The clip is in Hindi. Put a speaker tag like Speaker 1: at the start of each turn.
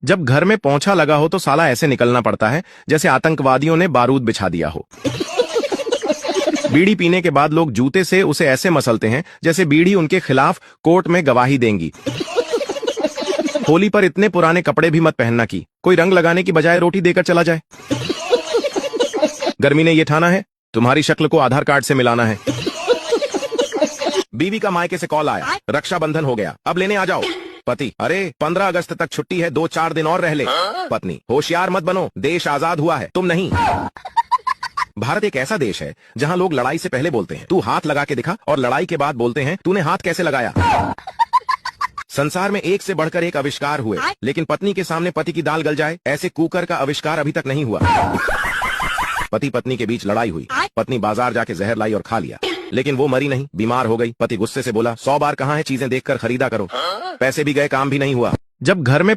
Speaker 1: जब घर में पोंछा लगा हो तो साला ऐसे निकलना पड़ता है जैसे आतंकवादियों ने बारूद बिछा दिया हो। बीड़ी पीने के बाद लोग जूते से उसे ऐसे मसलते हैं जैसे बीड़ी उनके खिलाफ कोर्ट में गवाही देंगी। होली पर इतने पुराने कपड़े भी मत पहनना कि कोई रंग लगाने की बजाय रोटी देकर चला जाए। गर्मी ने यह ठाना है तुम्हारी शक्ल को आधार कार्ड से मिलाना है। बीवी का मायके से कॉल आया, रक्षाबंधन हो गया, अब लेने आ जाओ। पति, अरे 15 अगस्त तक छुट्टी है, 2-4 दिन और रह ले। पत्नी, होशियार मत बनो, देश आजाद हुआ है, तुम नहीं। भारत एक ऐसा देश है जहां लोग लड़ाई से पहले बोलते हैं तू हाथ लगा के दिखा, और लड़ाई के बाद बोलते हैं तूने हाथ कैसे लगाया। संसार में एक से बढ़कर एक आविष्कार हुए, लेकिन पत्नी के सामने पति की दाल गल जाए ऐसे कुकर का आविष्कार अभी तक नहीं हुआ। पति पत्नी के बीच लड़ाई हुई, पत्नी बाजार जाके जहर लाई और खा लिया, लेकिन वो मरी नहीं, बीमार हो गई। पति गुस्से से बोला 100 बार कहाँ है चीजें देखकर खरीदा करो, पैसे भी गए काम भी नहीं हुआ। जब घर में